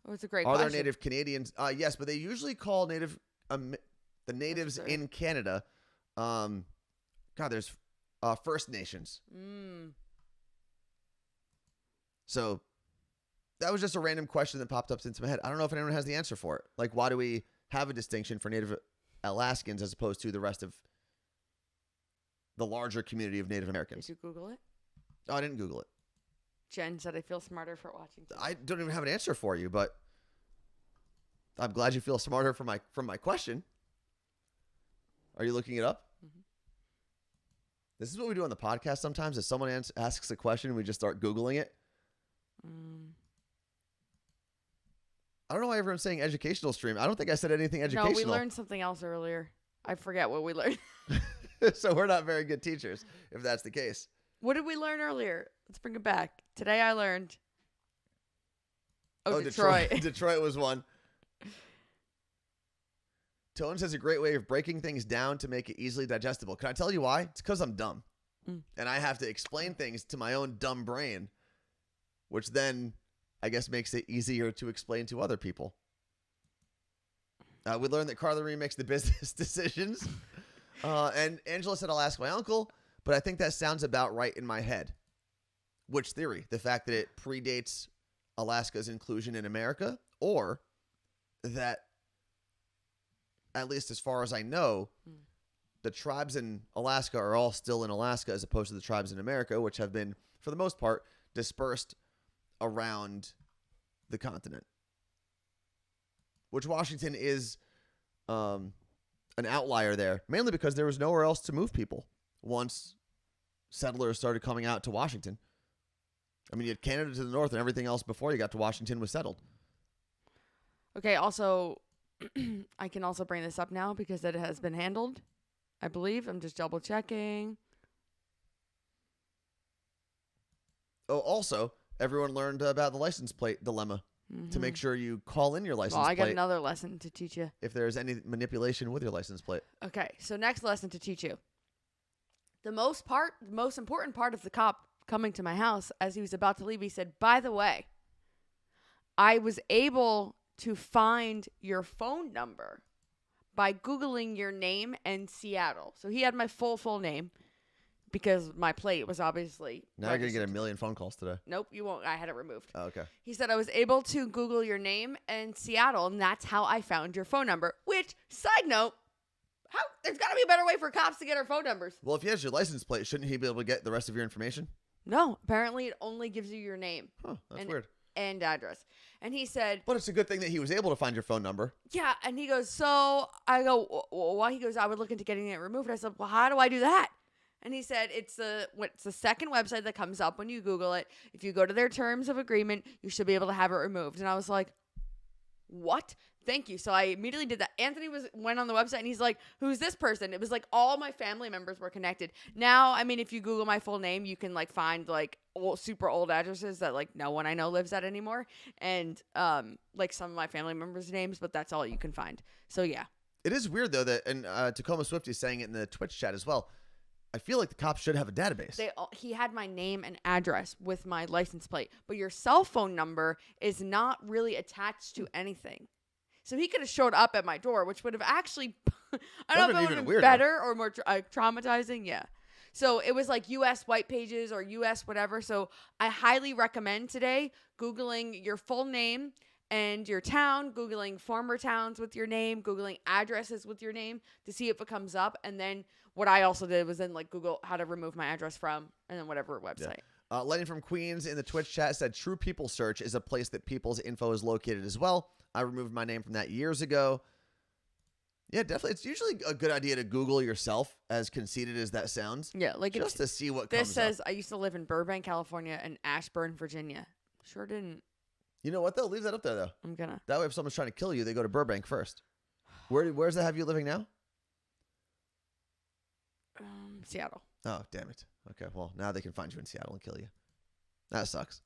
Oh, it's a great Are question. there Native Canadians? Yes, but they usually call the natives true. in Canada. There's First Nations. So that was just a random question that popped up into my head. I don't know if anyone has the answer for it. Like, why do we have a distinction for Native Alaskans as opposed to the rest of the larger community of Native Americans? Did you Google it? Oh, I didn't Google it. Jen said I feel smarter for watching. I don't even have an answer for you, but I'm glad you feel smarter from my question. Are you looking it up? Mm-hmm. This is what we do on the podcast sometimes. If someone asks a question, we just start Googling it. I don't know why everyone's saying educational stream. I don't think I said anything educational. No, we learned something else earlier. I forget what we learned. So we're not very good teachers, if that's the case. What did we learn earlier? Let's bring it back. Today I learned. Oh, Detroit. Detroit was one. Tone says a great way of breaking things down to make it easily digestible. Can I tell you why? It's because I'm dumb. And I have to explain things to my own dumb brain, which then I guess makes it easier to explain to other people. We learned that Carla Marie makes the business decisions. And Angela said, I'll ask my uncle, but I think that sounds about right in my head. Which theory? The fact that it predates Alaska's inclusion in America, or that, at least as far as I know, the tribes in Alaska are all still in Alaska as opposed to the tribes in America, which have been, for the most part, dispersed around the continent. Which Washington is an outlier there, mainly because there was nowhere else to move people once settlers started coming out to Washington. I mean, you had Canada to the north, and everything else before you got to Washington was settled. Okay, also, I can also bring this up now because it has been handled, I believe. I'm just double checking. Oh, also, everyone learned about the license plate dilemma to make sure you call in your license Well, I got plate another lesson to teach you. if there's any manipulation with your license plate. Okay, so next lesson to teach you. The most important part of the cop coming to my house as he was about to leave, he said, by the way, I was able to find your phone number by Googling your name and Seattle. So he had my full name because my plate was obviously Now you're going to get a million phone calls today. Nope, you won't. I had it removed. Oh, okay. He said I was able to Google your name and Seattle, and that's how I found your phone number. Which, side note, there's got to be a better way for cops to get our phone numbers. Well, if he has your license plate, shouldn't he be able to get the rest of your information? No, apparently it only gives you your name. Huh, that's weird. And address. And he said... But it's a good thing that he was able to find your phone number. Yeah, and he goes, so I go, well, why? He goes, I would look into getting it removed. I said, well, how do I do that? And he said, it's the second website that comes up when you Google it. If you go to their terms of agreement, you should be able to have it removed. And I was like, what? Thank you. So I immediately did that. Anthony went on the website and he's like, who's this person? It was like all my family members were connected. Now, I mean, if you Google my full name, you can like find like super old addresses that like no one I know lives at anymore. And like some of my family members' names, but that's all you can find. So yeah. It is weird though that, and Tacoma Swifty is saying it in the Twitch chat as well. I feel like the cops should have a database. He had my name and address with my license plate, but your cell phone number is not really attached to anything. So he could have showed up at my door, which would have actually, I don't know if it would have been better or more traumatizing. Yeah. So it was like U.S. white pages or U.S. whatever. So I highly recommend today Googling your full name and your town, Googling former towns with your name, Googling addresses with your name to see if it comes up. And then what I also did was then like Google how to remove my address from and then whatever website. Yeah. Lenny from Queens in the Twitch chat said True People Search is a place that people's info is located as well. I removed my name from that years ago. Yeah, definitely. It's usually a good idea to Google yourself, as conceited as that sounds. Yeah, like just to see what comes up. This says I used to live in Burbank, California, and Ashburn, Virginia. Sure didn't. You know what, though? Leave that up there, though. I'm gonna. That way, if someone's trying to kill you, they go to Burbank first. Where's that have you living now? Seattle. Oh, damn it. Okay, well, now they can find you in Seattle and kill you. That sucks.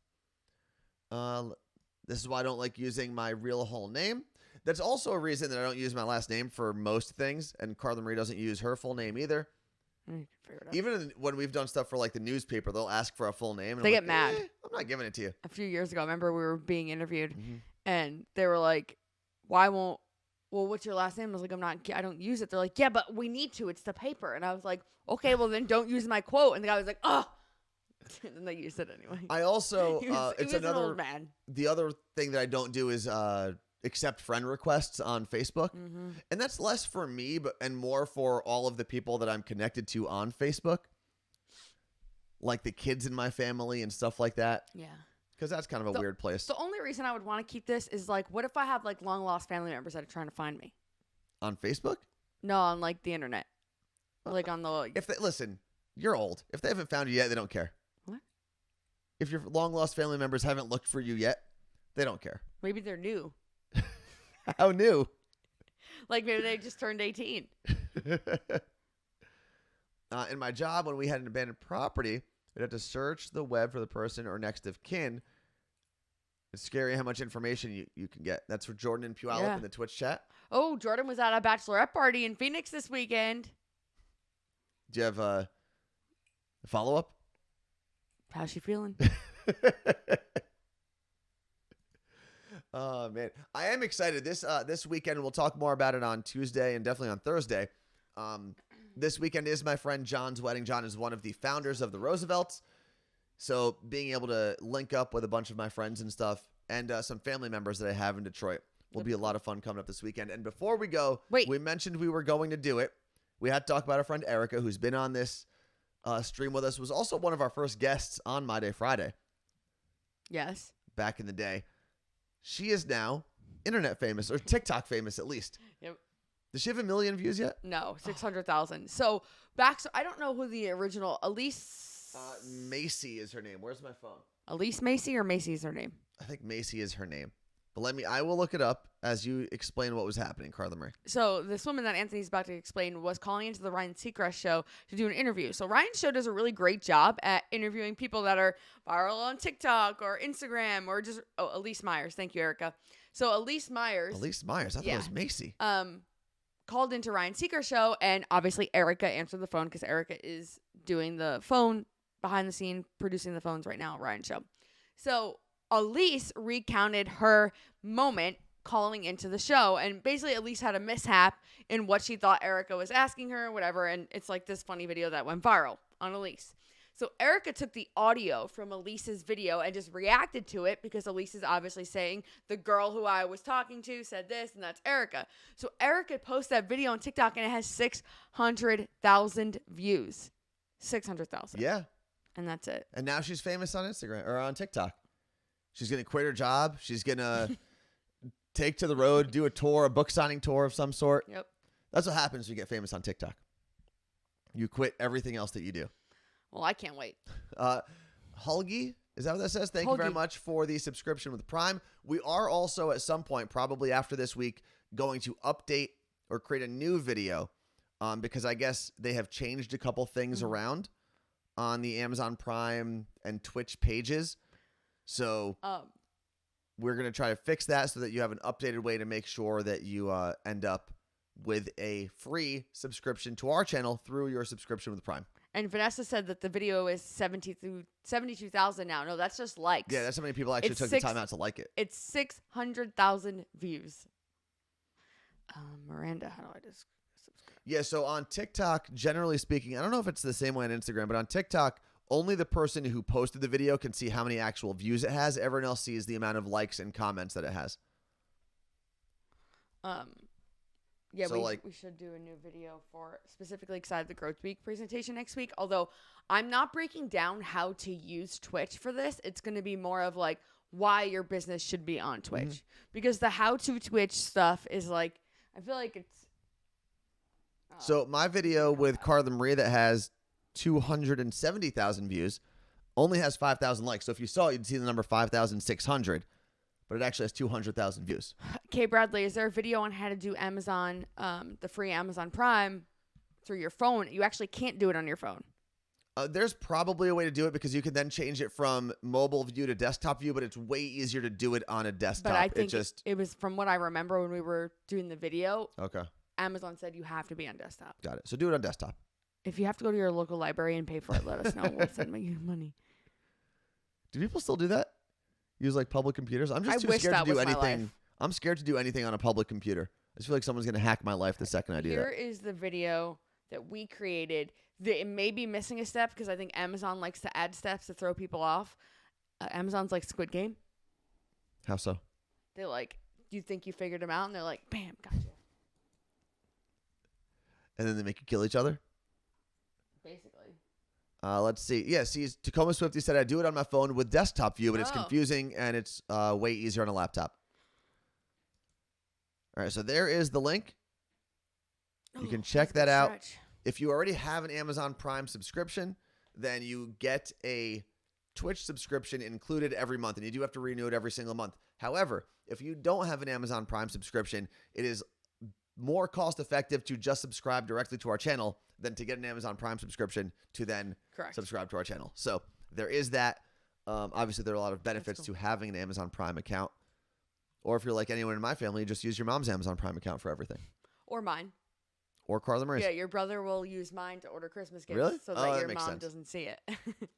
This is why I don't like using my real whole name. That's also a reason that I don't use my last name for most things, and Carla Marie doesn't use her full name either. Even when we've done stuff for like the newspaper, they'll ask for a full name. And they get mad. I'm not giving it to you. A few years ago, I remember we were being interviewed, and they were like, well, what's your last name? I was like, I don't use it. They're like, yeah, but we need to. It's the paper. And I was like, okay, well then don't use my quote. And the guy was like, oh. And then they used it anyway. I also, it's another an old man. The other thing that I don't do is accept friend requests on Facebook. And that's less for me, and more for all of the people that I'm connected to on Facebook. Like the kids in my family and stuff like that. Yeah. Because that's kind of a weird place. The only reason I would want to keep this is like, what if I have like long lost family members that are trying to find me? On Facebook? No, on like the internet. Like on the... Listen, you're old. If they haven't found you yet, they don't care. What? If your long lost family members haven't looked for you yet, they don't care. Maybe they're new. How new? Like maybe they just turned 18. In my job, when we had an abandoned property, we'd have to search the web for the person or next of kin. It's scary how much information you can get. That's for Jordan and Puyallup Yeah. in the Twitch chat. Oh, Jordan was at a bachelorette party in Phoenix this weekend. Do you have a follow-up? How's she feeling? Oh, man. I am excited. This weekend, we'll talk more about it on Tuesday and definitely on Thursday. This weekend is my friend John's wedding. John is one of the founders of the Roosevelts. So being able to link up with a bunch of my friends and stuff and some family members that I have in Detroit will be a lot of fun coming up this weekend. And before we go, we mentioned we were going to do it. We had to talk about our friend Erica, who's been on this stream with us, was also one of our first guests on My Day Friday. Yes. Back in the day. She is now internet famous, or TikTok famous at least. Yep. Does she have 1 million views yet? No, 600,000. So I don't know who the original Elise Macy is her name. Where's my phone? Elise Macy or Macy is her name. I think Macy is her name. But I will look it up as you explain what was happening, Carla Marie. So this woman that Anthony's about to explain was calling into the Ryan Seacrest show to do an interview. So Ryan's show does a really great job at interviewing people that are viral on TikTok or Instagram or just Elise Myers. Thank you, Erica. So Elise Myers. I thought it was Macy. Called into Ryan Seacrest show, and obviously Erica answered the phone because Erica is doing the phone behind the scene, producing the phones right now at Ryan's show. So Elise recounted her moment calling into the show, and basically Elise had a mishap in what she thought Erica was asking her, whatever, and it's like this funny video that went viral on Elise. So Erica took the audio from Elise's video and just reacted to it because Elise is obviously saying the girl who I was talking to said this, and that's Erica. So Erica posts that video on TikTok and it has 600,000 views. 600,000. Yeah. And that's it. And now she's famous on Instagram or on TikTok. She's going to quit her job. She's going to take to the road, do a tour, a book signing tour of some sort. Yep. That's what happens when you get famous on TikTok. You quit everything else that you do. Well, I can't wait. Hulgy, is that what that says? Thank you very much for the subscription with Prime. We are also at some point, probably after this week, going to update or create a new video because I guess they have changed a couple things around on the Amazon Prime and Twitch pages. So we're going to try to fix that so that you have an updated way to make sure that you end up with a free subscription to our channel through your subscription with Prime. And Vanessa said that the video is 72,000 now. No, that's just likes. Yeah, that's how many people actually took the time out to like it. It's 600,000 views. Miranda, how do I just subscribe? Yeah, so on TikTok, generally speaking, I don't know if it's the same way on Instagram, but on TikTok, only the person who posted the video can see how many actual views it has. Everyone else sees the amount of likes and comments that it has. Yeah, so we should do a new video for specifically because I have the Growth Week presentation next week. Although I'm not breaking down how to use Twitch for this. It's going to be more of like why your business should be on Twitch. Because the how to Twitch stuff is like, I feel like it's... So my video with Carla Marie that has 270,000 views only has 5,000 likes. So if you saw it, you'd see the number 5,600. But it actually has 200,000 views. Okay, Bradley, is there a video on how to do Amazon, the free Amazon Prime through your phone? You actually can't do it on your phone. There's probably a way to do it because you can then change it from mobile view to desktop view, but it's way easier to do it on a desktop. But I think it was from what I remember when we were doing the video. Okay. Amazon said you have to be on desktop. Got it. So do it on desktop. If you have to go to your local library and pay for it, let us know. We'll send you money. Do people still do that? Use like public computers? I'm just too scared to do anything. I'm scared to do anything on a public computer. I just feel like someone's going to hack my life the second I do that. Here is the video that we created. It may be missing a step because I think Amazon likes to add steps to throw people off. Amazon's like Squid Game. How so? They're like, you think you figured them out? And they're like, bam, gotcha. And then they make you kill each other? Basically. Let's see. Yeah, see, Tacoma Swifty said I do it on my phone with desktop view, but it's confusing and it's way easier on a laptop. All right, so there is the link. You can check that out. If you already have an Amazon Prime subscription, then you get a Twitch subscription included every month, and you do have to renew it every single month. However, if you don't have an Amazon Prime subscription, it is more cost effective to just subscribe directly to our channel than to get an Amazon Prime subscription to then subscribe to our channel. So there is that. Obviously, there are a lot of benefits to having an Amazon Prime account. Or if you're like anyone in my family, just use your mom's Amazon Prime account for everything. Or mine. Or Carla Marie's. Yeah, your brother will use mine to order Christmas gifts Really? so that your makes mom sense. doesn't see it.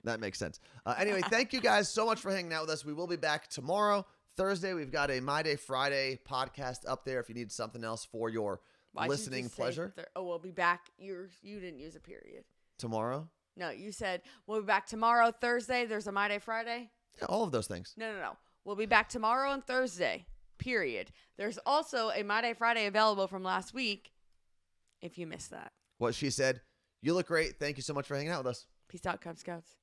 That makes sense. Anyway, thank you guys so much for hanging out with us. We will be back tomorrow. Thursday, we've got a My Day Friday podcast up there if you need something else for your listening pleasure. We'll be back. You didn't use a period. Tomorrow? No, you said we'll be back tomorrow, Thursday. There's a My Day Friday. Yeah, all of those things. No. We'll be back tomorrow and Thursday, period. There's also a My Day Friday available from last week if you missed that. What she said. You look great. Thank you so much for hanging out with us. Peace out, Cub Scouts.